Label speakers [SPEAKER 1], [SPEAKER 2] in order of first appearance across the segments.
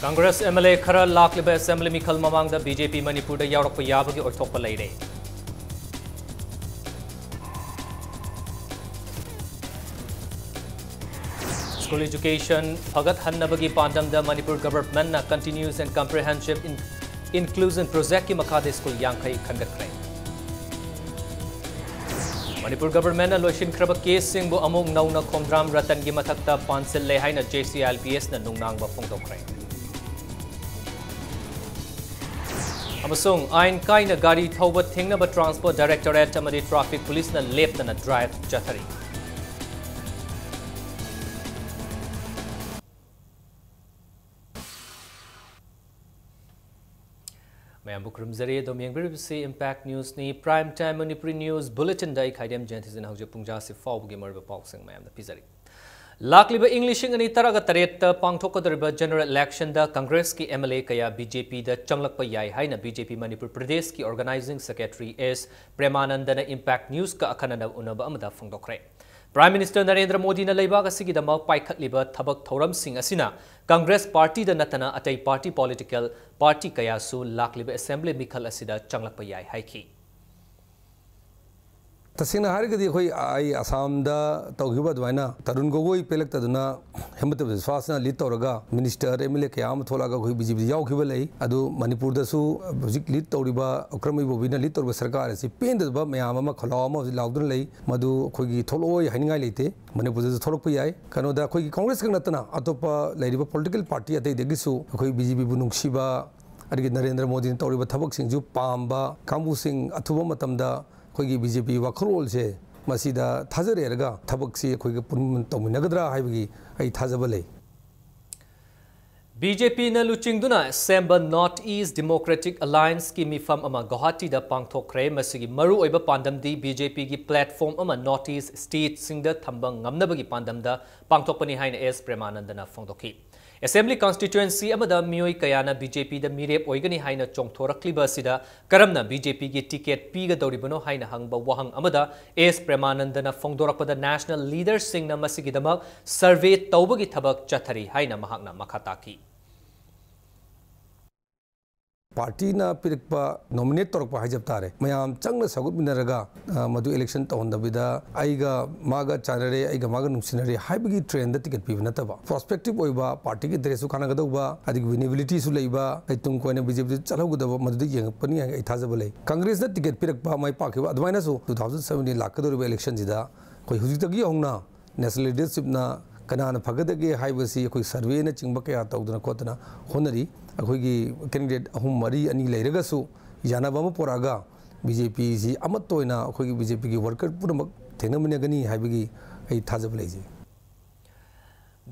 [SPEAKER 1] Congress MLA khara lakliba assembly mikhal mamangda BJP Manipur da yaurokpa yabagi oithokpa leire. School education phagat hannabagi pandamda Manipur government na continuous and comprehensive inclusion project ki makhade school yankhai khangatkre. Manipur government na loishin khraba case singbu among nauna khomdram ratan gi mathakta pansel le haina JCLPS na nungnang ba phongdokre. Amasung ain kaina gari thauba thingnaba transport directorate amadi traffic police na lepna drive chathari. Mayam bukrimzari domyang biribsi impact news ni prime time Manipuri news bulletin dai khaidem janthizin hawje pungja se fawgi marba pausing mayam da pizari. Lakliba Englishing ani taraga tareta pangthokadariba general election da Congress ki MLA kaya BJP da changlakpa yai haina BJP Manipur Pradesh ki organizing secretary S Premanandana impact news ka akhanana unaba amada phongdokre. Prime Minister Narendra Modi na leibak asigi da mau paikhatliba thabak thoram sing asina Congress party da natana atai party political party kaya su lakliba assembly mikhal asida changlakpa yai haiki.
[SPEAKER 2] तसिंगना हारिगदी खोई आई असम दा तौगिबा दुआना तरुण गोगोई पेलक तदुना हेमत विश्वासना lead तौरगा minister MLA कयाम थोलागा खोई बीजेपी यावखिबा लई अदु मणिपुर दसु हुजिक लीड तौरिबा अक्रमी बोबिना लीड तौरबा सरकार असि पेंदबा मयाम अमा खलाव अमा लाउदुन लई मदु खोई थोलोय हाइनिंगाय लेते मणिपुर दसु थोलकपा याय कनोदा खोई कांग्रेस का नतना अतोपा लैरिबा पॉलिटिकल पार्टी अतै देगिसु खोई बीजेपी बु नुंगसिबा अदिगे नरेंद्र मोदी ने तौरिबा थबक सिंजु पामबा कांबु सिंग अथुबा मतमदा खोई बीजेपी वाखरोल से मसीदा थाजरेरगा थबक से खोई पुन तौमिनगद्रा हाइबगी आई थाजबा लई.
[SPEAKER 1] BJP na luchingduna Semba North East Democratic Alliance ki mifam ama Guwahati da pangthokre masigi maru oiba pandamdi BJP ki platform ama North East state singda thambang ngamnabagi pandamda pangthokpani haina S Premanandana phongdokhi. Assembly constituency amada mioi kayana BJP da mirep oigani haina chongthorakliba sida karamna BJP ki ticket piga doribano haina hangba wahang amada S Premanandana phongdorakpada national leaders singna masigidamak survey tawbagi thabak chathari haina mahakna makhataki.
[SPEAKER 2] Party ना पिरकपा nominate तौरपा हाइजब तारे मयाम चंगना सगुत मिनरगा मधु election तौंदबिदा आइगा मागा चानरे आइगा मागा नुसिनरे हाइबगी trend द ticket पिबना नतबा प्रोस्पेक्टिव ओइबा पार्टी की ड्रेसु खानागदौबा अधिक विनेबिलिटी सु लेबा आई तुम कोने बीजेपी चलौगदबा मधु यंगपनी आई थाजबा ले कांग्रेस द टिकट पिरकपा माइ पाकेबा अदमाइना सु 2017 लाकदोरिबा इलेक्शन जिदा कोई हुजितगी होंगना नेशनल लीडरशिप ना कनाना फगदगे हाइबसी कोई सर्वे न चिंगबा कया तौदना कोतना होनरी अखोगी कैंडिडेट अहुम मरी अनि लेरगसु यानाबम पोरागा बीजेपी जी अमतोइना अखोगी बीजेपी की वर्कर पुरमक थेनमनेगनी हाइबगी आई थाजब लेजे.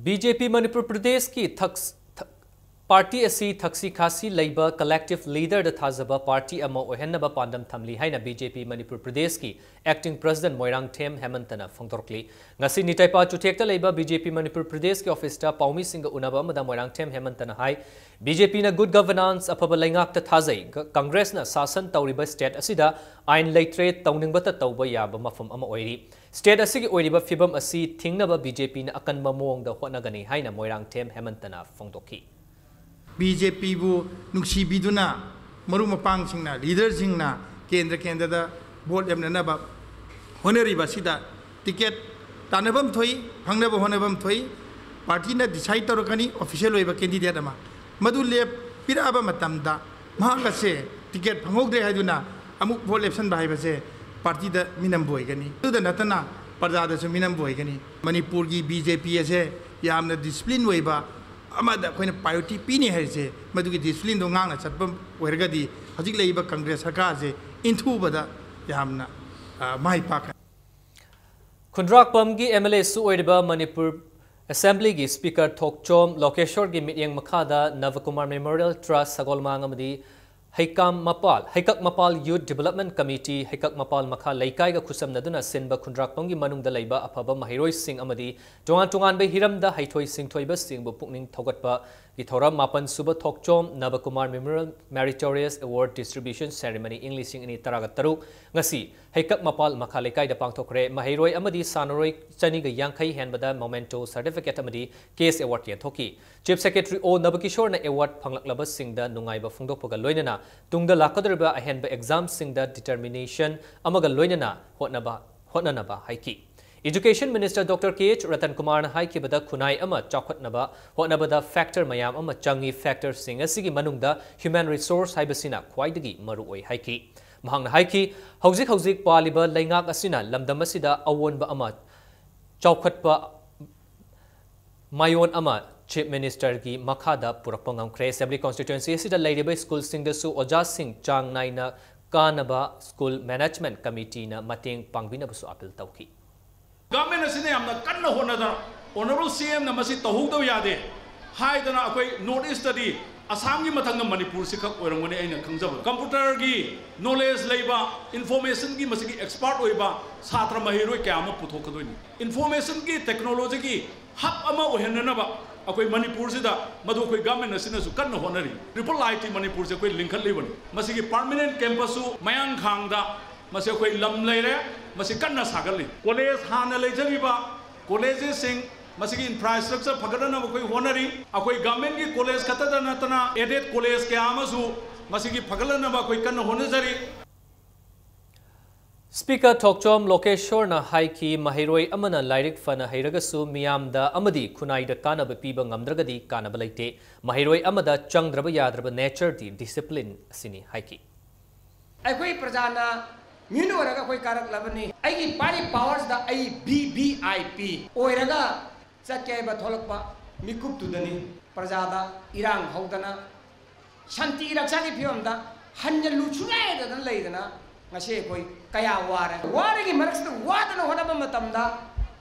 [SPEAKER 1] BJP Manipur Pradesh ki party asi thaksi khasi leiba collective leader da thazaba party ama ohenaba pandam thamli haina BJP Manipur Pradesh ki acting president Moirang Them Hemantana phongtorkli ngasi nitaipa chuthekta leiba BJP Manipur Pradesh ki office ta Paumi Singh unaba mada Moirang Them Hemantana hai BJP na good governance apaba laingak ta thazai Congress na sasan tauriba state asida ain leitre tauningbata tauba yaba mafam ama oiri state asigi oiriba fibam asi thingnaba BJP na akanma mong da honagani haina Moirang Them Hemantana phongtokhi.
[SPEAKER 3] BJP bu nuksi biduna maru mapang singna leader singna kendra da vote yamna ba honeri ba sida ticket tanabam thoi phangnaba honabam thoi party na decide torokani official oiba candidate ama madu le piraba matamda mahanga se ticket phangogre haiduna amuk vote election ba haiba se party da minam boigani da natana parda da su minam boigani Manipur gi BJP ase yamna discipline oiba amada koina priority pini haise madugi discipline do ngangna chatpam oirgadi hajik leiba Congress sarkar je inthu bada yamna mai pak
[SPEAKER 1] Khundrak Pamgi MLA su oiriba Manipur Assembly gi Speaker Thokchom Lokeshwar gi mityang makhada Navakumar Memorial Trust Sagolmang amadi Haikak Mapal Youth Development Committee Haikak Mapal Makha Laikai ga khusamnaduna sinba Khundrak Pamgi manungda leiba afaba mahiroi sing amadi tongan tongan be hiramda haithoi sing thoiba sing bu pukning thogatpa ki thoram mapan suba thokchom Navakumar Memorial Meritorious Award Distribution Ceremony English ini taraga taruk ngasi haikak mapal makhalekai da pangthokre mahairoi amadi sanaroi chaniga yangkhai henbada memento certificate amadi case award ye thoki Chief Secretary O Nabakishore na award phanglakhlaba singda nungaiba phungdokpaga loinana tungda lakadriba ahenba exam singda determination amaga loinana hotnanaba haiki Education Minister Dr. K.H. Ratan Kumar na haikibada kunai ama chawkhatnaba hotnabada factor mayam ama changi factor sing asigi manungda human resource haibasina khwaidagi maruoi haiki mahangna haiki hauzik paliba laingak asina lamdam asida awonba ama chawkhatpa mayon ama Chief Minister ki makhada purakpa ngamkhre Assembly constituency asida lairiba school sing da su oja sing chang naina kanaba school management committee na mateng pangbina basu appeal tawki
[SPEAKER 4] Government asine amna kanna honada honorable CM na masi tahugdaw yade haidana akoi North East di Assam gi mathang Manipur si khak oirangone aina khangjaba computer gi knowledge leiba information gi masi gi expert oiba satra mahiroi kyama puthokadoni information gi technology gi hub ama ohenna akoi Manipur sida madu akoi government asine su kanna honari triple IT Manipur se akoi linkhat leibani masi gi permanent campus su mayang khangda masi akoi lam leire masi kanna sagali college hana leijariba colleges sing masi gi infrastructure phagana akoi honari akoi government gi college khatada natana aided college ke amasu masi gi phagalana akoi kanna honajari
[SPEAKER 1] Speaker Thokchom Lokeshwar na haiki mahiroi amana lairik fana hairagasu miyamda amadi kunai da kanaba piba ngamdragadi kanaba laite mahiroi amada changdraba yadraba nature di discipline sini haiki
[SPEAKER 5] akoi prajana Minu oraga koi karak labani. Aigi pari powers da ai BBIP. Oiraga sakya ba tholakpa mikup tudani. Prajada irang haudana. Shanti raksani phiyomda hanya luchungai da leidana. Ngase koi kaya wara. Wara gi maraksta wadana honaba matamda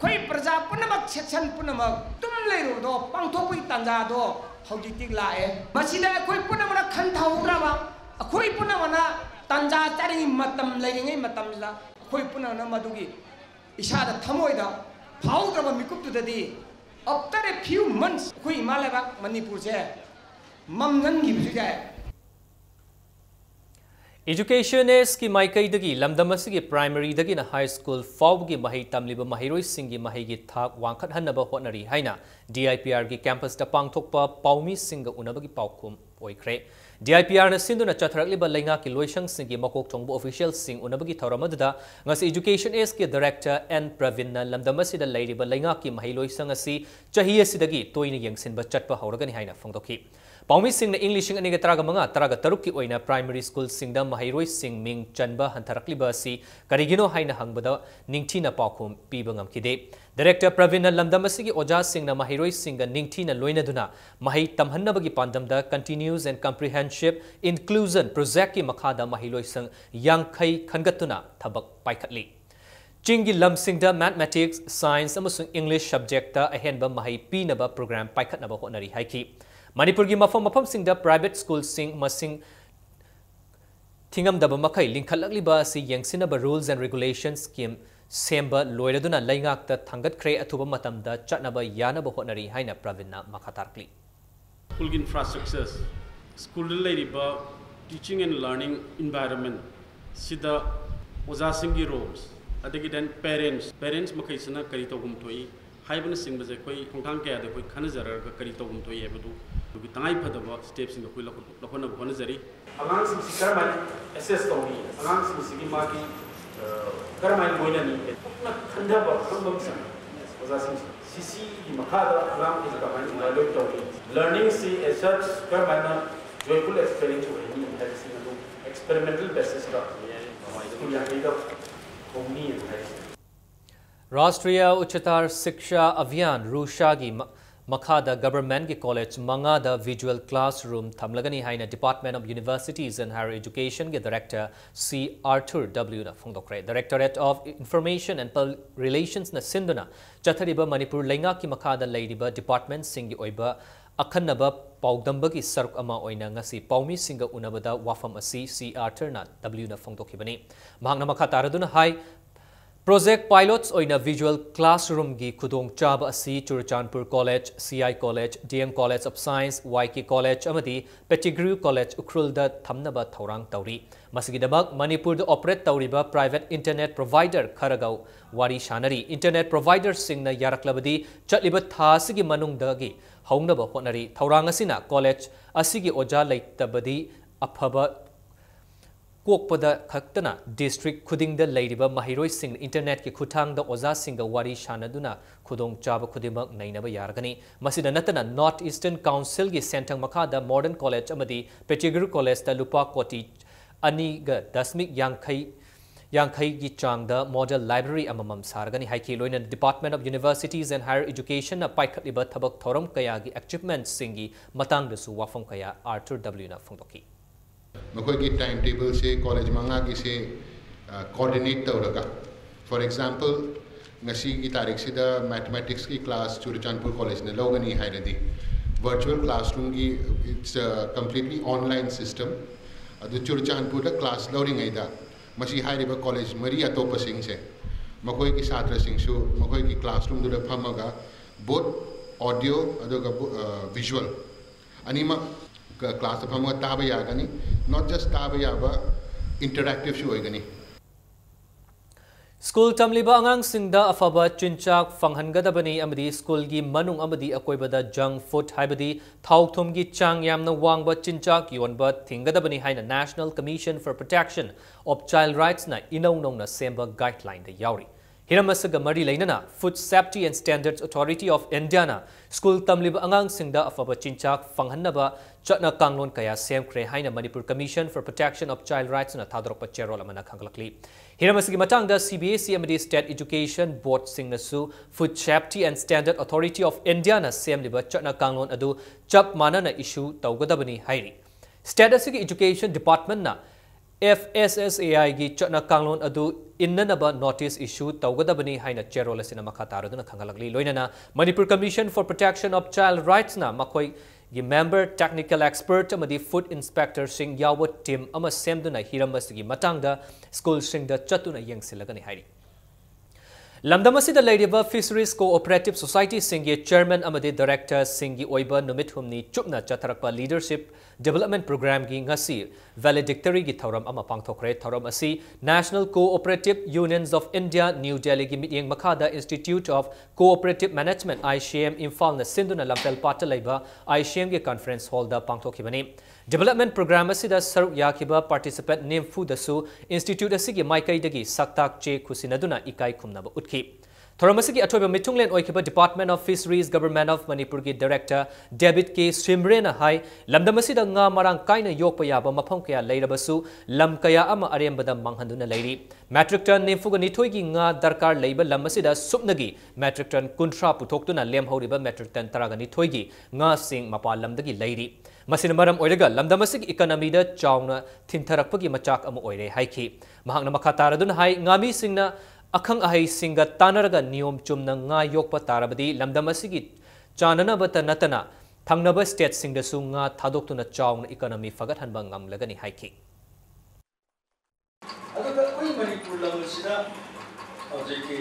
[SPEAKER 5] koi praja punamak section punamak tum leiru do pangthokui tanja do haujitik lae. Masida koi punamana khanthauraba. Koi punamana Tanja taring matam laingai matam la koi puna na madugi isada thamoida phaudraba mikup tudadi after a few months koi malaba Manipur se mamngan gi bujai
[SPEAKER 1] Education is ki maikai dagi lamdamasi ki primary dagi na high school faub gi mahai tamliba mahiroi singi mahai gi thak wangkhat hanaba honari haina DIPR gi campus da pangthokpa paumi singa unabagi paukum oikre DIPR na sinduna chatharakliba lainga ki loisang singi makok chongbo official sing unabagi thauramada ngasi education is ki director N Pravin na lamdamasi da lairiba lainga ki mahai loisang asi chahiya sidagi toina yengsinba chatpa hauragani haina phongdoki Paumi sing na English ing aniga taraga taruk ki oina primary school sing da mahiroi sing ming chanba hantarakliba si karigino haina hangbada ningthina paukhum piba ngamkide Director Pravin Lamdamasi ki oja sing na mahiroi sing ga ningthina loina duna mahi tamhannabagi pandamda continuous and comprehensive inclusion project ki makhada mahiloi sang yangkhai khangatuna thabak paikhatli Chingi lam singda mathematics science amasung English subject ta ahenba mahi pinaba program paikhatnaba honari haiki Manipur gi mafam singda private school sing masing thingam daba makai linkhalakliba si yengsinaba rules and regulations scheme semba loiraduna laingak ta thangat khre athuba matamda chatnaba yanaba honari haina Pravinna makhatarkli
[SPEAKER 4] School infrastructures school leriba teaching and learning environment sida oja singi roles adagi then parents makai sana kari togum toi haibana singba je koi khongthang kya de koi khanajarar ka kari togum toi ebadu bi tangai phadaba steps in koi lokona honajari alang sing sikarman assess tawni alang sing sigi magi karamai moina ni na khandaba khambam sa oja sing sisi di makhada alang is ka mani dialogue tawni learning see as such karamana joyful experience ho ni hai sing no experimental basis ka school ya kai da homni hai
[SPEAKER 1] Rashtriya Uchatar Shiksha Abhiyan Rushagi Makhada Government ki College Mangada Visual Classroom Thamlagani haina Department of Universities and Higher Education ki Director C. Arthur W. na Phongdokre Directorate of Information and Public Relations na Sinduna Chathariba Manipur Lainga ki Makhada Lairiba Department Singi Oiba Akhanaba Paugdambagi Saruk Ama Oina ngasi Paumi Singa Unabada Wafam Asi C. Arthur na W. na Phongdokibani Mahangna Makhataraduna hai Project pilots oina visual classroom gi khudong chaba asi Churachandpur College, CI College, DM College of Science, YK College amadi Pettigrew College Ukrul da thamnaba thorang tauri. Masigidamak Manipur da operate tauriba private internet provider Kharagau wari shanari internet provider singna yaraklabadi chatliba thasigi manungdagi haungnaba hotnari thorang asina college asigi oja laitabadi aphaba Kokpada Kaktana District Kuding the Ladyba Mahiroi Sing Internet ki Kutang the Oza Singa Wari Shanaduna Kudong Java Kudimak Nainaba Yargani Masida Natana North Eastern Council gi Santang Makada Modern College Amadi Pettigrew College the Lupa Koti Aniga Dasmik Yangkai gi Chang the Model Library Amamam Sargani Haiki Loin Department of Universities and Higher Education a Paikatliba Tabak Thorum Kayagi Achievement Singi Matang the Suwafong Kaya Arthur W. Na Fundoki.
[SPEAKER 6] मकोई time table से college मंगा की से coordinate तौरगा for example ngasi की तारीख से द मैथमेटिक्स की क्लास चुरचांदपुर कॉलेज ने लोगनी है रदी वर्चुअल क्लासरूम की इट्स कंप्लीटली ऑनलाइन सिस्टम अदु चुरचांदपुर द क्लास लोडिंग आइदा मसी हाइरिबा कॉलेज मरी अतोप सिंह से मकोई की छात्र सिंह सु मकोई की क्लासरूम दुर फमगा बोथ ऑडियो अदुगा विजुअल अनिमा क्लास फम ताब यागनी नॉट जस्ट ताब याबा इंटरैक्टिव शो होगनी
[SPEAKER 1] स्कूल तमलिबा अंगांग सिंगदा अफबा चिंचाक फंगहनगदबनी अमदी स्कूल की मनुंग अमदी अकोइबदा जंक फूड हाइबदी थाउथुम की चांग यामना वांगबा चिंचाक योनबा थिंगदबनी हाइना national commission for protection of child rights ना इनौ नौना सेंबा गाइडलाइन द यावरी हिरमसग मरी लेना food safety and standards authority of India ना स्कूल तमलिबा अंगांग सिंगदा अफबा चिंचाक फंगहनबा चटना कांगलोन कया सेमख्रे हाइना Manipur commission for protection of child rights ना थादरप चेरोल अमना खंगलकली हिरमसगी मतंगदा CBSE अमदी स्टेट एजुकेशन बोर्ड सिंगनसु food safety and standard authority of India ना सेमलिबा चटना कांगलोन अदु चप मानना इशू तौगदबनी हाइरी स्टेट असगी एजुकेशन डिपार्टमेंट ना FSSAI gi chana kanglon adu innanaba notice issue tawgadabani haina cherola sina makhataruduna khangalagli loinana Manipur Commission for Protection of Child Rights na makoi gi member technical expert amadi food inspector sing yawa team ama semduna hiramasigi matangda school singda chatuna yengsilagani hairi Lamdamasida Ladiba Fisheries Cooperative Society Singi Chairman Amadi Director Singi Oiba Numit Humni Chupna Chatarakpa Leadership Development Program gi ngasi valedictory gi thauram ama pangthokre thauram asi National Cooperative Unions of India New Delhi gi mityeng makhada Institute of Cooperative Management ICM Imphal na sinduna lampel pata leiba ICM gi conference hall da pangthokibani Development Program asida saruk yakiba participant name fu dasu Institute asigi maikai dagi saktak che khusinaduna ikai khumnaba utki Thoramasigi Atoba Mitunglen Oikiba Department of Fisheries Government of Manipur ki Director David K. Simrena Hai Lamdamasida nga marang kaina yokpa yaba mapong kaya leirabasu lam kaya ama arembada manghanduna leiri Metric ton nimfuga nitoigi nga darkar leiba lamasida supnagi metric ton kuntra putoktuna lemhoriba metric ton taraga nitoigi nga sing mapa lamdagi leiri Masina maram oiraga lamdamasig economy da chawna thintarakpagi machak ama oire haiki mahangna makataradun hai ngami singna Akhang ahai singa tanaraga niyom chumna nga yokpa tarabadi lamdamasigi chananabata natana thangnaba state singda su nga thadoktuna chawna economy fagat hanba ngamlagani haiki
[SPEAKER 7] aduga oi manipur lamasina ajeki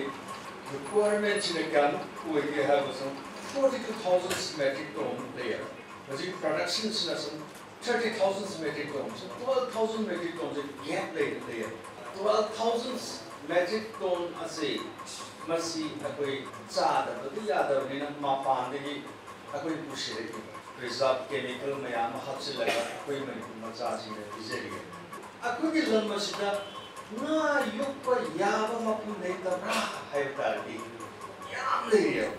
[SPEAKER 7] requirement sina kan oige habasu 42,000 metric ton there ajeki production sina 30,000 metric tons 12,000 metric tons gap there 12,000 metric ton ase masi akoi chada badi yada bina mapan degi akoi pushire preserve chemical mayam hapsilaga akoi manipur macha sine bizeri akoi gi lamasida na yukpa yaba mapun nei tabra haytari yam leyo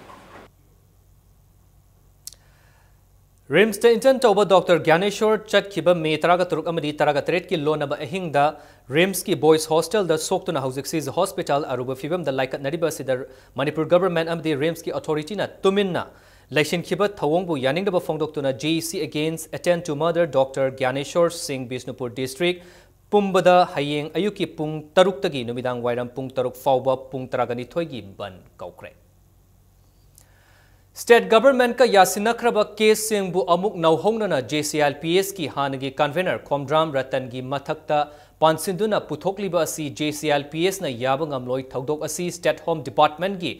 [SPEAKER 1] Rims the intern toba Dr. Gyaneshwar Chatkiba May Taraga Turuk Amadi Taraga Tret ki Lonaba Ahingda Rims ki Boys Hostel the Soktuna Housexis Hospital Aruba Fibam the Like Nariba Sidar Manipur Government Amadi Rims ki Authority na Tuminna Laishin Kiba Tawongbu Yaning the Fongdoktuna GEC against attend to mother Dr. Gyaneshwar Singh Bisnupur District Pumbada Hayeng Ayuki Pung Taruktagi Numidang Wairam Pung Taruk Fauba Pung Taragani Toigi Ban Kaukre State government ka yasinakraba case singbu amuk nauhongnana JCLPS ki hanagi convener Komdram Ratan gi mathakta pansinduna puthokliba asi JCLPS na yaba ngamloi thodok asi State Home Department gi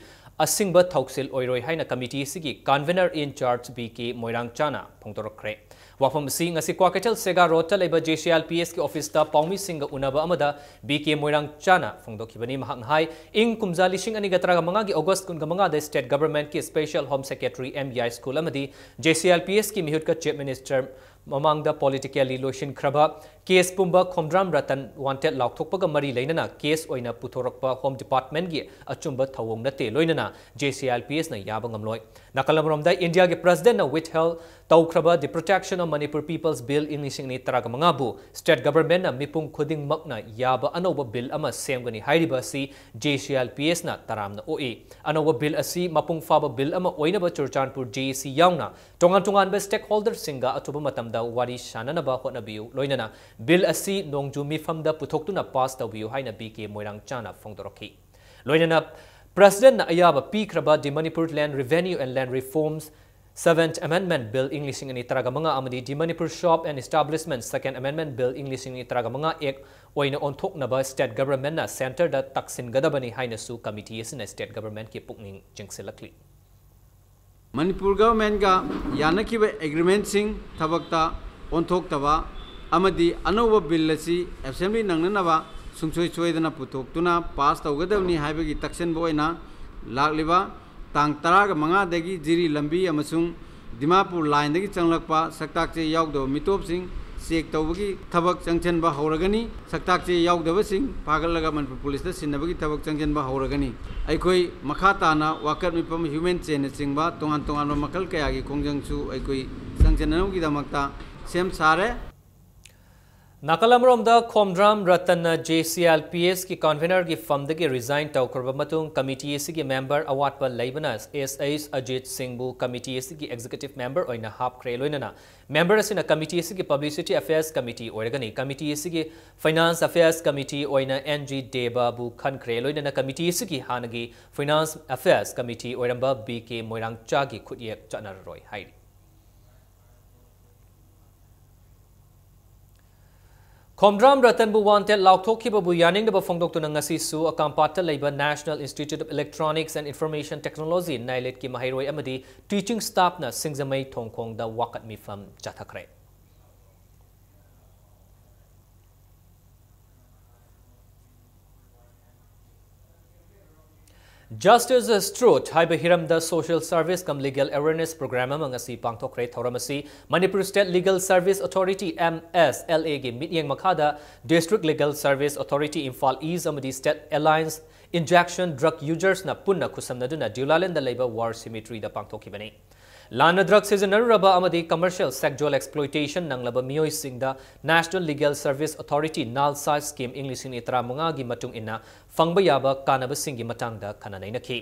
[SPEAKER 1] asingba thoksil oiroi haina committee sigi convener in charge BK Moirang Chana phongtorokre wafam sing asi Kwakatel Sega Road ta leba JCLPS ki office ta paumi singa unaba amada BK Moirang Chana phongdokhibani mahang hai ing kumza lishing ani gatraga manga gi August kun gamanga the state government ki special home secretary MBI school amadi JCLPS ki mihut ka chief minister mamang da politically lotion kraba case pumba khomdram ratan wanted laukthokpaga mari leinana case oina puthorokpa home department gi achumba thawong nate loinana JCLPS na yaba ngamloi nakalamromda India ge president na withheld tawkraba the protection of Manipur people's bill in ni taraga mangabu state government na mipung khuding makna yaba anoba bill ama semgani hairiba si JCLPS na taramna OA anoba bill asi mapung faba bill ama oina ba Churchanpur JC yauna tongan ba stakeholder singa atuba matam da wari shanana ba honabiu loinana bill asi nongju mifam da puthoktu pass tabiu haina BK Moirang Chana phongdorokhi loinana president na ayaba pikraba the Manipur Land Revenue and Land Reforms 7th Amendment Bill English ni Tragamanga amadi the Manipur Shop and Establishment 2nd Amendment Bill English ni Tragamanga ek oina onthok na ba state government na center da taksin gadabani haina su committee isna state government ki pukning jingsilakli
[SPEAKER 8] Manipur government ga yanakiba agreement sing thabakta onthok taba amadi anoba bill asi assembly nangnaba sungchoi choidana puthok tuna pass tawgadawni haibagi taksin boina lakliba tang taraga manga dagi jiri lambi amasung Dimapur line dagi changlakpa saktak che yaugdo mitop sing sek tawbagi thabak changchen ba hauragani saktak che yaugdaba sing pagalaga Manipur police da sinabagi thabak changchen ba hauragani aikoi makhata na wakat mipam human chain singba tongan makal kaya gi kongjang chu aikoi changchen gi damakta sem sare
[SPEAKER 1] Nakalamrom da Khomdram Ratan JCLPS ki convener ki famdagi resign tawkorba matung committee sigi member awatpa leibanas SH Ajit Singhbu committee sigi executive member oina hap kreloinana member asina committee sigi publicity affairs committee oiragani committee sigi finance affairs committee oina NG Deba bu khan kreloinana committee sigi hanagi finance affairs committee oiramba BK Moirang Chagi khudyak chanarroi hairi Khomdram Ratan bu wanted laukthokhiba bu yaning da phongdok tuna ngasi su akampata leiba National Institute of Electronics and Information Technology nailet ki mahairoi amadi teaching staff na singzamai thongkhong da wakat mifam chathakre Justice is Truth, Hiram the Social Service cum Legal Awareness Program mangasi pangthokre thoramasi Manipur State Legal Service Authority MSLA ge mityeng makhada District Legal Service Authority Imphal East amadi State Alliance Injection Drug Users na punna khusamnaduna Dulaland da Labor War Cemetery da pangthokibani Lana drug seasonaraba amadi commercial sexual exploitation nanglaba mioi singda National Legal Service Authority NALSA scheme English in itra manga gi matung inna fangba yaba kanaba singi matangda kananai nakhi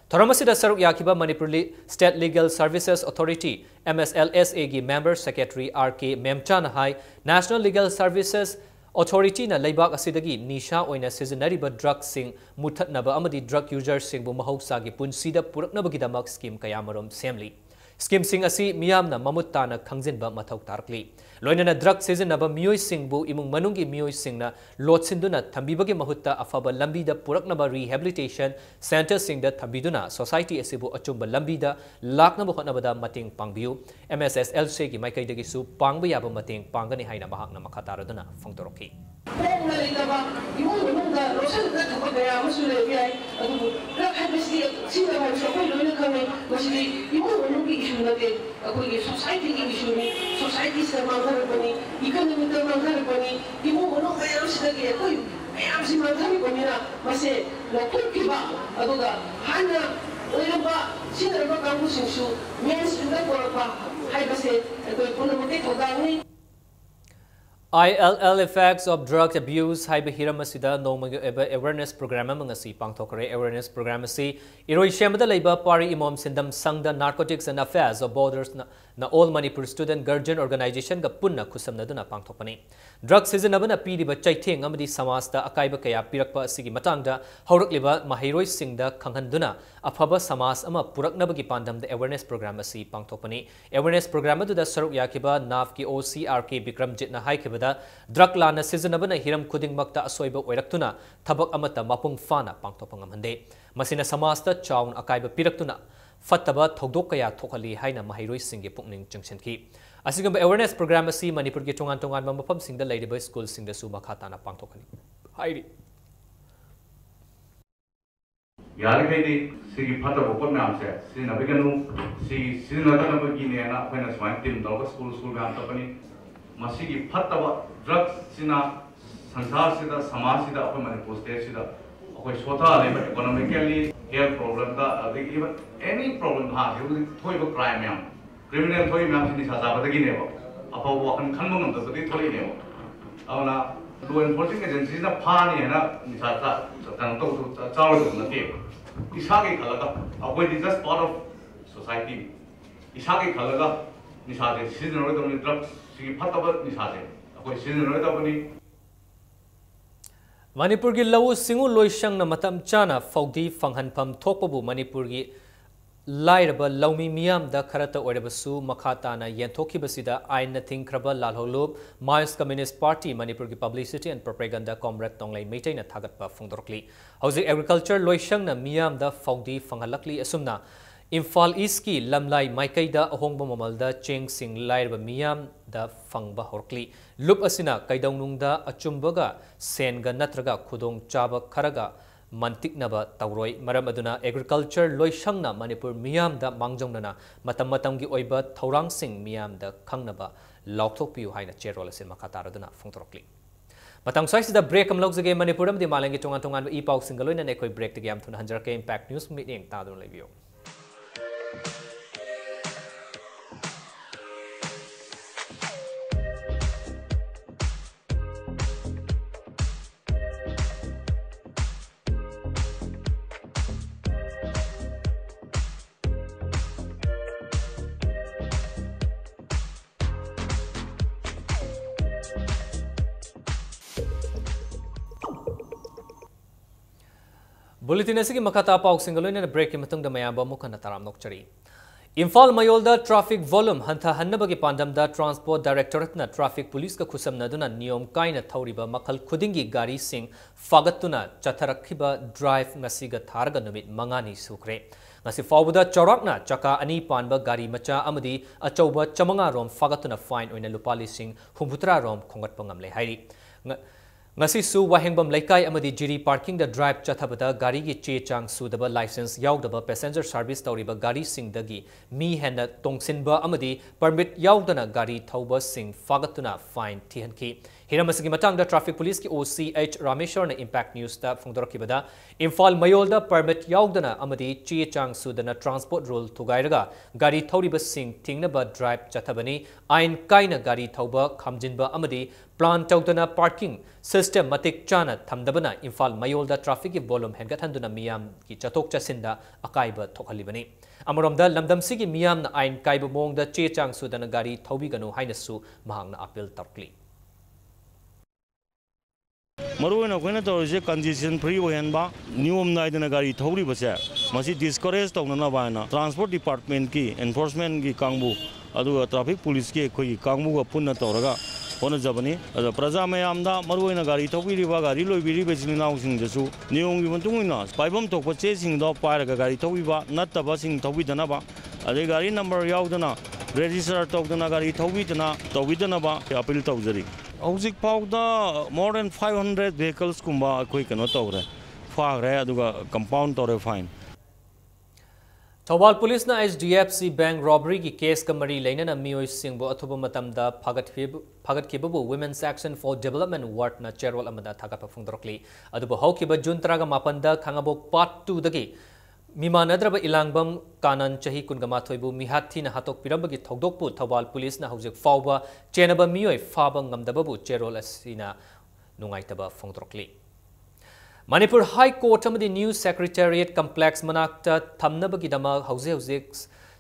[SPEAKER 1] Thoramasida saruk yakiba Manipur State Legal Services Authority MSLSA gi member secretary RK Memchan hai National Legal Services Authority na leibak asidagi nisha oina seasonariba drug sing muthatnaba amadi drug users sing bu mahausa gi punsida puraknaba gidamak scheme kayamarom semli Scheme sing asi miyamna mamutta na khangjinba mathau tarkli loinana drug seasonaba mioi singbu imung manungi mioi singna lotsinduna thambibagi mahutta afaba lambida puraknaba rehabilitation center singda thambiduna society asibu achumba lambida laknaba hotnabada mating pangbiu MSSLC gi maikaidagi su pangba yaba mating pangani haina bahakna makhataraduna phongtoroki
[SPEAKER 9] society sa mangharapani, economic na mangharapani, di mo ano kaya ang sinagi ako yung mayam si mangharapani na masi nakukiba ato da hana oyo ba sinaraba kang musinsu mens na ko pa hay base ito punamati ko dani
[SPEAKER 1] ILL effects of drug abuse haiba hiramasida nomag awareness program mangasi pangthokre awareness program si iroi shemada leiba pari imom sindam sangda narcotics and affairs of borders na All Manipur Student Guardian Organization ga punna khusamnaduna pangthokpani drug sizinabana piriba chaitheng amadi samasta akaiba kaya pirakpa asigi matangda haurakliba mahairoi singda khanghanduna afaba samas ama puraknabagi pandamda awareness program asi pangthokpani awareness program adu da saruk yakiba NAV ki OCRK Bikramjit na haikibada drug lana sizinabana hiram khudingmakta asoiba oiraktuna thabak amata mapung fana pangthokpangamhande masina samasta chaun akaiba piraktuna fattaba thogdok kaya thokhali haina mahairoi singge pukning changchenki asigamba awareness program asi Manipur ki tongan tongan mapam singda leidiba school singda su makhatana pangthokani hairi
[SPEAKER 10] यारिगैदी सिगी फतबो programme से सिना बेगनु सिगी सिना दनबो गिने ना फैना स्वाइन टीम दलगा स्कूल स्कूल गाम तपनी मसिगी फतबो ड्रग्स सिना संसार सिदा समाज सिदा अपन मणिपुर स्टेट सिदा अखोय सोथा लेबा इकोनॉमिकली हेल्थ प्रॉब्लम दा इवन एनी प्रॉब्लम हा जे थोइबो क्राइम याम क्रिमिनल थोइ म्याम सिनि साजा बदगिनेबो अपो वखन खनबो नमदबदि थोलिनेबो आवना law enforcement agencies na phani hena nisata tang to chaw do na te isage khalaga apoi is just part of society isage khalaga nisate season ro do ni drug sigi phataba nisate apoi season ro da bani
[SPEAKER 1] Manipur gi lawu singu loisang na matam chana faudi fanghanpham thokpabu Manipur gi lairaba laumi miyam da kharata oirabasu makhata na yenthokibasida ain na thingkraba lalholub Marxist Communist Party Manipur gi publicity and propaganda comrade tonglai meitai na thagatpa phungdorkli hauji agriculture loisang na miyam da faudi fanghalakli asumna Imphal East ki lamlai maikai da ahongba mamalda cheng sing lairaba miyam da fangba horkli lup asina kaidawnung da achumbaga senga natraga khudong chaba kharaga mantiknaba tauroi maram aduna agriculture loisangna Manipur miyam da mangjongna matam matamgi oiba thaurang sing miyam da khangnaba laukthokpiu haina cherol asin makataraduna phungtorokli matang sai sida break am logjage Manipur am di malangi tongan tongan I pau singaloina ne koi break te gam thun hanjarke impact news meeting ta don levio Bulletin asigi makata pau singaloina na break imatung da mayamba mukana taram nokchari. Imphal Mayolda traffic volume hantha hannabagi pandamda Transport Directorate na traffic police ka khusamna duna niyom kaina thauriba makhal khudingi gari sing fagatuna chatharakhiba drive ngasiga tharga numit mangani sukre. Ngasi fawbuda chawrakna chaka ani panba gari macha amadi achauba chamanga rom fagatuna fine oina lupali sing humbutra rom khongatpa ngamle hairi. Ngasi su wahengbam laikai amadi jiri parking da drive chathabada gari gi che chang sudaba license yaudaba passenger service tawriba gari sing dagi mi hena tongsinba amadi permit yaudana gari thauba sing fagatuna fine thihanki hiramasigi matang da traffic police ki OCH Rameshwar na impact news ta phungdorakibada Imphal Mayolda permit yaudana amadi che chang sudana transport rule thugairaga gari thawriba sing thingnaba drive chathabani ain kaina gari thauba khamjinba amadi plan tawdana parking system matik chana thamdabana Imphal Mayolda traffic ki volume hengathanduna miyam ki chatok chasinda akaiba thokhalibani amoromda lamdam sigi miyam na ain kaiba mongda che chang sudana gari thawbiganu hainasu mahangna appeal tarkli
[SPEAKER 11] Maruin of Winter condition free Wahenba, Newum Naidana Gari Tori Basa, Masi discouraged of Navana, Transport Department key, Enforcement ki Kangbu, Adu traffic police key, Kangbu Puna Toraga, Pona Japani, as a Prazamayamda, Maruina Gari Topi Rivaga, Rilo Viribas announcing the Su, Neum Givantumina, Spibum to purchasing the Paragari Toviba, not the busing Tovidanaba, a Gari number Yaudana, register Toganagari Tovitana, Tovidanaba, Apil Tozari. Houzik Pauda more than 500 vehicles kumba quick and otore. Far aduga compound tore fine.
[SPEAKER 1] Thawal police na HDFC bank robbery ki case ka mari laina na miyoi singbo athuba matamda phagat kibabu women's action for development ward na chairwal amada thagapa phungdorokli adubu haukiba jun traga mapanda khangabok part 2 dagi Mimanadraba ilangbam kanan chahi kungama thoibu mihathi na hatok pirambagi thogdokpu Thawal police na hujik fawba chenaba miyoi faba ngamdababu cherol asina nungaitaba phongdrokli Manipur High Court amadi New Secretariat Complex manakta thamnabagi dama hauze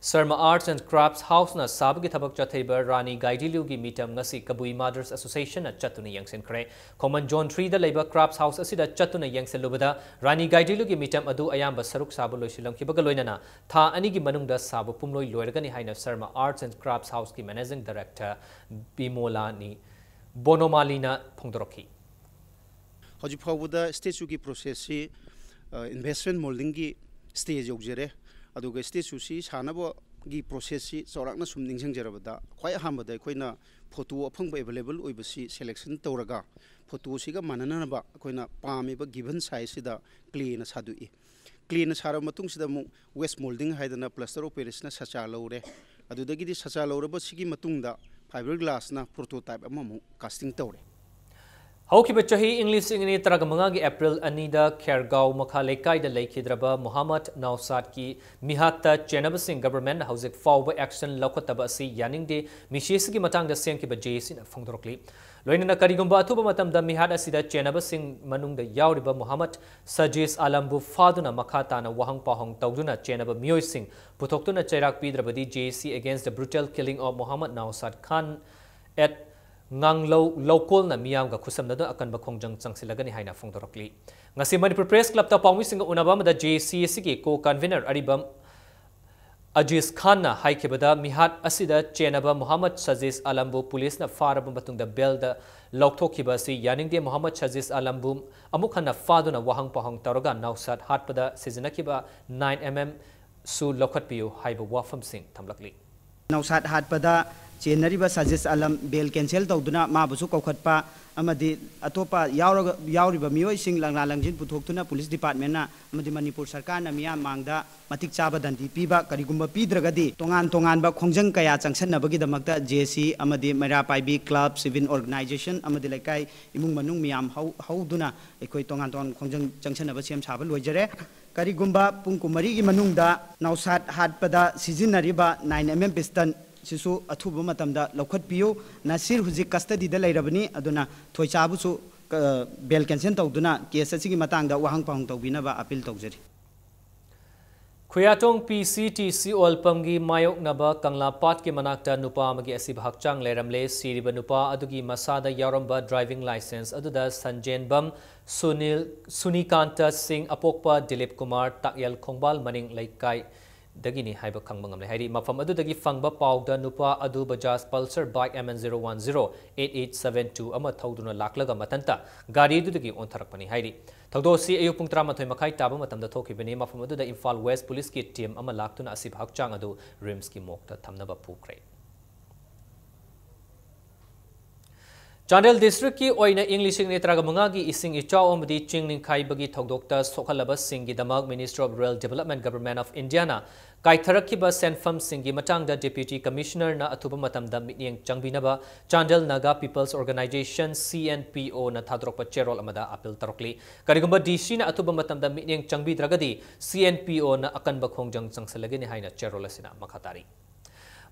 [SPEAKER 1] Sarma Arts and Crafts House na sabagi thabak chathaiba Rani Gaidilu gi mitam ngasi Kabui Mothers Association na chatuna yangsen kre Common John 3 da leiba Crafts House asida chatuna yangsen lubada Rani Gaidilu gi mitam adu ayamba saruk sabu loisilam kibaga loinana tha ani gi manungda sabu pumloi loiragani haina Sarma Arts and Crafts House ki Managing Director Bimolani Bonomalina Phongdoroki
[SPEAKER 12] Hojib Fawuda statue ki process si investment molding ki stage yojere aduga statue si sanabo gi process si sorakna sumning jengjerabada khwai hamada koina photo aphangba available oibasi selection tawraga photo siga manana ba koina pami ba given size sida clean sadui clean sara matung sida mu west molding haidana plaster of paris na sacha lawre adudagi di sacha lawraba sigi matungda fiberglass na prototype amamu casting tawre
[SPEAKER 1] Haukiba chahi English ingini taragamanga April anida Khergaon makha lekai da leikidraba Muhammad Nausat ki mihatta Chenaba Singh government hauzik fawba action laukhataba asi yaningde mishis gi matang da sengkiba JC na phongdorokli loinana karigumba athuba matam da mihat asida Chenaba Singh manungda yauriba Muhammad Sajis Alambu faduna makha tana wahang pahong tawduna Chenaba Miyoi Singh putoktuna chairak pidrabadi JC against the brutal killing of Muhammad Nausat Khan at Nganglo local na miyam ga khusam na da akan bakhong jang changsilagani haina phongdorokli ngasi Manipur Press Club ta pawmi singa unabam da JCC ki co-convener aribam Ajiz Khan na haikebada mihat asida Chenaba Muhammad Sajis Alambu police na farabam batung da bel da lokthokhiba si yaningde Muhammad Sajis Alambu amukhanna faduna wahang pahang taraga Nausat hatpada sizinakiba 9mm su lokhatpiu haiba wafam sing thamlakli
[SPEAKER 13] Nausat hatpada Chenariba Sajis Alam bail cancel tawduna mabusu kokhatpa amadi atopa yauriba miyoi sing langla langjin puthokuna police department na amadi Manipur sarkar na miya mangda matik chaba dandi piba karigumba pidragadi tongan ba khongjang kaya changsanabagi damakta JC amadi Mera Paibi club civil organization amadi laikai imung manung miyam hauduna ekoi tongan khongjang changsanaba sem saba loijare karigumba pungkumari gi manungda Nausat hatpada sizinariba 9mm piston sisu athuba matamda lokhat piyo nasir huzik custody da lairabani aduna thoichabusu bail cancel tawduna case asigi matangda wahang pahung tawbina ba appeal tawjari
[SPEAKER 1] Khuyatong PCTC Olpamgi Mayok Naba Kangla Pat ki manakta nupa magi asib hakchang leramle siriba nupa adugi masada yaramba driving license aduda Sanjen Bam Sunikanta Singh Apokpa Dilip Kumar Takyal Khongbal Maning Laikai Dagini haiba khangbangam le hairi mafam adu dagi fangba pawda nupa adu Bajaj Pulsar bike MN0108872 ama thauduna laklaga matanta gari du dagi ontharakpani hairi thaudosi ayu pung 13 makhai taba matamda thokibani mafam adu da Imphal West Police ki team ama laktuna asib hakchang adu rims ki mokta thamnaba pukre Chandel district ki oina English ing netraga mangagi ising ichaw amdi chingning khaibagi thogdokta sokhalaba singi damak Minister of Rural Development Government of India na kaitharakkiba senfam singi matangda Deputy Commissioner na athuba matamda mitniang changbinaba Chandel Naga People's Organization CNPO na thadrokpa cherol amada appeal tarokli karigumba DC na athuba matamda mitniang changbidragadi CNPO na akanba khongjang changsalagini haina cherol asina makhatari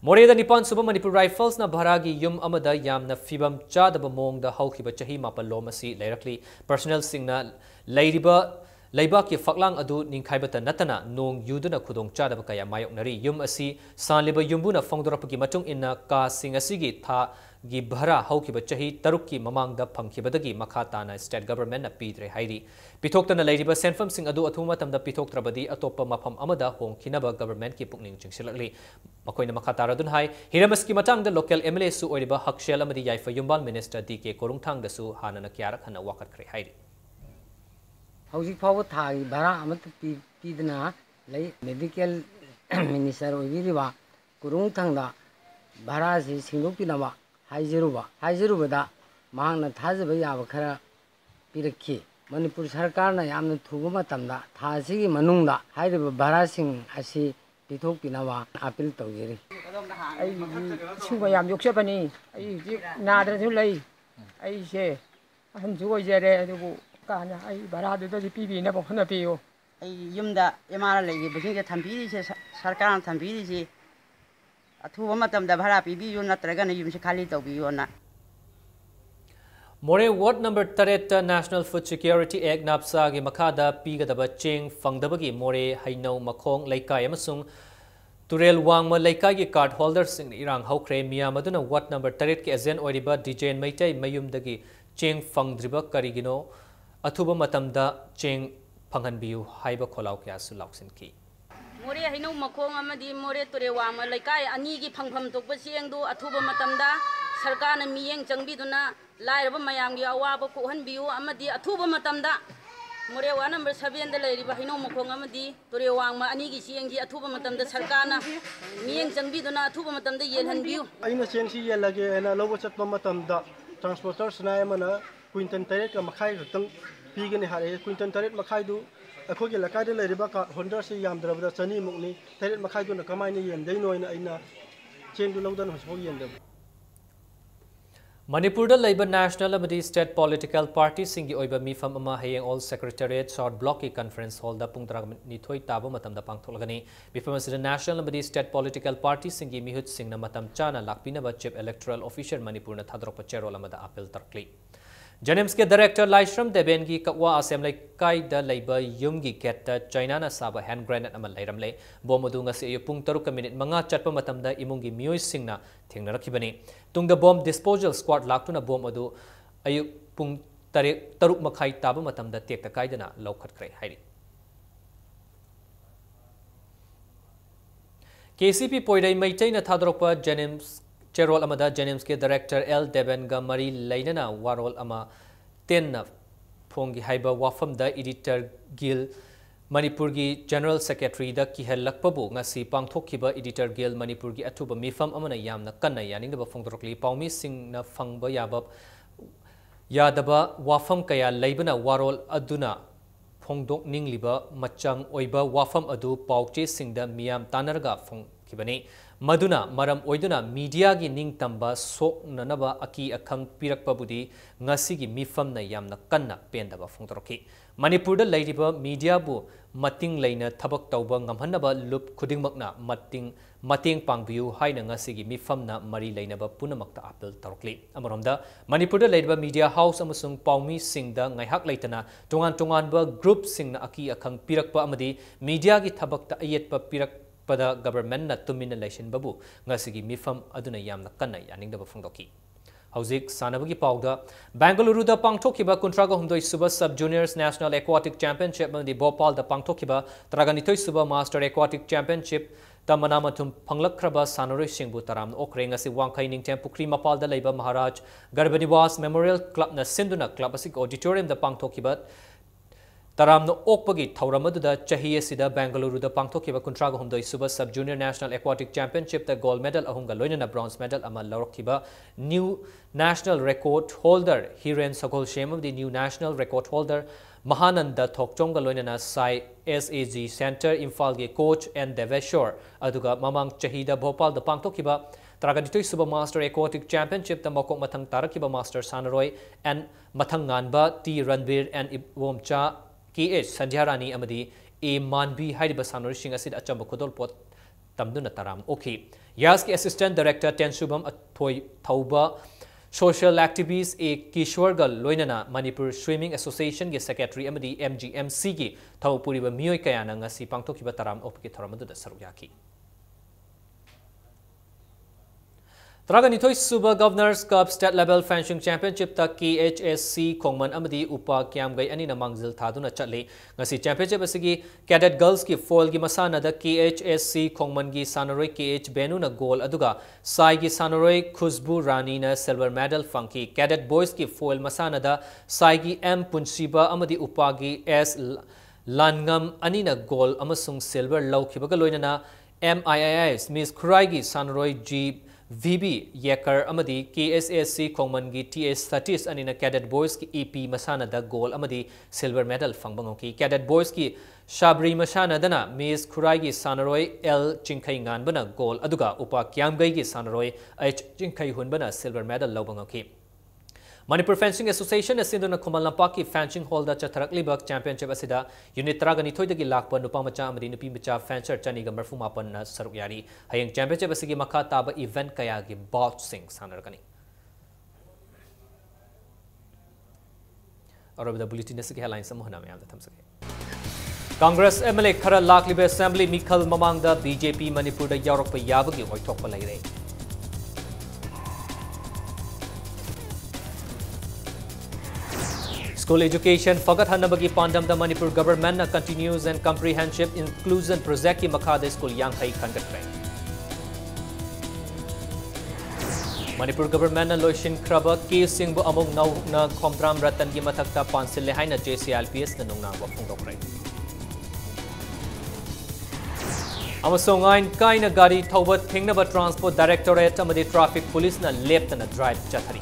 [SPEAKER 1] Moreda Nipan Suba Manipur Rifles na Bharagi Yum Amada Yamna Fibam Chadaba Mong da Haukiba Chahi Mapalomasi Leirakli Personnel Singna Leiba ki Faklang Adu Ningkaibata Natana Nong Yuduna Kudong Chadaba Kaya Mayok Nari Yum Asi Sanliba Yumbuna Fongdorapaki Matung Inna Ka Singasigi Tha Gi Bhara Haukiba Chahi Tarukki Mamang da Pangkibadagi Makhatana State Government na Pidre Hairi Pithoktana Leiba Senfam Sing Adu Athuma Tamda Pitoktrabadi Atopa Mapam Amada Hong Kinaba Government ki Pukning Chingsilakli Makoina Makhatara dun hai Hiramaski Matang the local MLA su Oriba Hakshel Amadi Yaifa Yumbal Minister DK Korungthang da su Hanana Kyarak Hana Wakat Kre Hairi
[SPEAKER 14] Hauzik Fawa Thai Bara Amat Pidna Lay Medical Minister Oviriba Korungthang da Bara si Singopinaba Haijeruba da Mahana Thazaba Yavakara Piraki Manipur Sarkarna Yamna Thuguma Tamda Thasi Manunda Hairiba Bara Sing Asi Pitok Pinawa appeal tawjeri
[SPEAKER 15] ai suba yam yoksabani ai nadra thulai ai se han jugo jere adubu kana ai baradu da pibi na bokna piyo
[SPEAKER 16] ai yumda emara legi bujing thambi se sarkar thambi se athuba matam da bhara pibi yo natraga na yum se khali tawbi yo na
[SPEAKER 1] More Ward number 3 National Food Security Act napsa gi makada pigadaba ching fangdabagi more haino makhong laikai amasung तुरेल वांगमा लेका की card holder Singh इरांग हौख्रे मियाम अदुना ward number 8 के agent ओरिबा डिजेन मैतै मयुमदगी चेंग फंगद्रिबा करिगिनो अथुबा मतमदा चेंग फंगनबियु हाइबा खोलाव क्यासु लाउसिनकी
[SPEAKER 17] मोरे हैनो मखोंग अमदी मोरे तुरे वांगमा लेकाय अनि की फंगफम तोकबा चेंगदु अथुबा मतमदा सरकार न मियेंग चंगबिदुना लाइरबा मयामगी अवाबा कोहनबियु अमदी अथुबा मतमदा मोरे वार्ड नंबर 7 दा लेरिबा हैनो मखोंग अमदी तुरे वांगमा अनि की चेंगजी अथुबा मतमदा सरकार न मियेंग चंगबिदुना अथुबा मतमदा येलहनबियु
[SPEAKER 18] अइना चेंगसी येलगे एना लोबो चतबा मतमदा ट्रांसपोर्टर सनाय मना क्विंटल 8 का मखाई खतंग पीगने हारे क्विंटल 8 मखाइदु अखोगे लकायदा लेरिबा का होल्डर से यामद्रबदा चनी मुकनी 8 मखाइदुना कमाइना येंदैनोइना अइना चेंगदु लौदन हसबो येंदब
[SPEAKER 1] Manipur national state political party सिंगी ओइबा मीफम हयेंग ऑल सेक्रेटरिएट साउथ ब्लॉक की कॉन्फ्रेंस हॉल पुंग 12 ताब पांगथोलगनी मीफम नेशनल स्टेट पॉलिटिकल पार्टी सिंगी मिहुत सिंगना मतम चाना लाक्पिनबा चीफ इलेक्टोरल ऑफिसर मणिपुर थादरप चेरोल अपील तरक्ली जेनेम्स के डायरेक्टर लाइश्रम देबेन की कवा असेंबली काइद लेबा युमगी गेट चाइना ना साबा हैंड ग्रेनेड अमा लेरमले बोम अदु ngasi पुंग 3 मिनट 5 चटपा मतमदा इमुंगी मियोय सिंगना थेंगनरखिबनी तुंग द बॉम्ब डिस्पोजल स्क्वाड लाक्तुना बोम अदु अयु पुंग 3 मखाई ताब मतमदा टेक्ता काइदना लौखटख्रे हाइरि केसीपी पोइरै मैतैना थादरप जेनेम्स चेरोल अमदा जेनेम्स के डायरेक्टर एल देबन गा मरी लेनना वारोल अमा तेन फोंगी हाइबा वाफम द एडिटर गिल मणिपुर की जनरल सेक्रेटरी द किहलकपबु ngasi पांगथोखिबा एडिटर गिल मणिपुर की अथुबा मिफम अमना यामना कन्ना यानिंगबा फोंदरकली पाउमी सिंगना फंगबा यादबा वाफम कया लेबना वारोल अदुना फोंदोक निंगलिबा मचंग ओइबा वाफम अदु पाउचे सिंगदा मियाम तानरगा फोंखिबनी मदुना मरम ओइदुना मीडिया की निंग तंबा सोकननबा अकी अखंग पिरकपबुदी ngasi की मिफम न यामना कन्ना पेंदबा फोंदरकी मणिपुर द मीडिया बु मतिंग लेना थबक तौबा ngamhannaba लुप खुदिंगमकना मतेंग पांगबियु हाइना ngasi की मिफम न मरी लेनबा पुनमकता अपील तौरकली अमरोमदा मणिपुर द मीडिया हाउस अमसुंग पाउमी सिंगदा ngaihak लेतना टोंगान बा ग्रुप सिंगना अकी अखंग पिरकपा अमदी मीडिया की थबकता अयेतपा पिरक पदा गवर्नमेंट न तुमिन लेशन बबु ngasi की मिफम अदुना यामना कन्ना यानिंगदबा फोंदोकी हौजिक सानबगी पाउदा बेंगलुरु द पांगथोखिबा 39 सुबा सब जूनियर्स नेशनल एक्वाटिक चैंपियनशिप मदी भोपाल द पांगथोखिबा 39 सुबा मास्टर एक्वाटिक चैंपियनशिप द मनामथुम फंगलखरबा सानरोय सिंगबु तराम ओखरे ngasi वांखै निंगथेम पुखरी मपाल द लेबा महाराज गर्भनिवास मेमोरियल क्लब न सिंधुना क्लब असिक ऑडिटोरियम द पांगथोखिबा तरामनो ओकपगी थौरमदुदा चही असिदा बेंगलुरु द पांगथोखिबा 39 सुबा sub junior national aquatic championship द गोल्ड मेडल अहुंगा लोइनना ब्रॉन्ज मेडल अमा लौरखिबा new national record holder Hiren Sagolsem द new national record holder Mahanand थोकचोंगा लोइनना Sai SAG centre Imphal के कोच एन देवेश्वर अदुगा ममांग चही द भोपाल द पांगथोखिबा 39 सुबा मास्टर एक्वाटिक चैंपियनशिप द मकोक मथंग तारखिबा मास्टर सानरोय एन मथंग गानबा T Ranbir N Ibomcha KH Sandhyarani अमदी ए मानबी हाइरिबा सानोरिसिंग असिद अचंब खुदोलपोत तमदुना तराम ओखी यास के असिस्टेंट डायरेक्टर टेंसुबम अथोय थौबा सोशल एक्टिविस्ट ए किशोरगल लोइनना मणिपुर स्विमिंग एसोसिएशन के सेक्रेटरी अमदी MGMC की थौपुरिबा मियोय कयाना ngasi पांगथोखिबा तराम ओपकी थौरमदुदा सरुयाकी 39 सुबा governors cup state level fencing championship तक KHSC खोंगमन अमदी उपा क्यामगई अनिना मांगजिल थादुना चले ngasi चैंपियनशिप असिगी कैडेट गर्ल्स की फॉल की मसाना द KHSC खोंगमन की सानरोय KH बेनु न गोल अदुगा साई की सानरोय खुशबू रानी न silver medal funky cadet boys की फॉल मसाना द साई की M पुंसीबा अमदी उपा की S लानगम अनिना गोल अमसुंग सिल्वर लौखिबगा लोइनना MIIS मिस खुराई की सानरोय G VB येकर अमदी KSSC खोंगमन की TS30 अनिना कैडेट बॉयज की EP मसाना द गोल अमदी सिल्वर मेडल फंगबंगो की कैडेट बॉयज की शाबरी मसाना दना मिस खुराई की सानरोय L चिंखै गानबना गोल अदुगा उपा क्यामगई की सानरोय H चिंखै हुनबना सिल्वर मेडल लौबंगो की मणिपुर फेंसिंग एसोसिएशन असिंदुना खुमल लंपा की फेंसिंग हॉल द चथरकलिबक चैंपियनशिप असिदा यूनिट 39 दगी लाखपा नुपा मचा अमदी नुपी मचा फेंसर चनीगा मरफु मापन न सरुक यारी हयंग चैंपियनशिप असिगी मखा ताबा इवेंट कया की बॉट सिंग सानरकनी और अब द बुलेटिन से हेडलाइंस समूहना में आम थम सके Congress MLA khara laklibe Assembly Mikhal Mamangda BJP Manipur da yaurokpa yabagi oithokpa leire. School education fagat hanabagi pandam da Manipur government na continuous and comprehensive inclusion project ki makhada school yankai khangatre. Manipur government na loishin kraba case singbu among na khomtram ratan ki mathakta pansil le haina JCLPS na nungna wa phungdokre. Amasong ain kaina gari thawat thingnaba transport directorate amadi traffic police na left na drive chathari.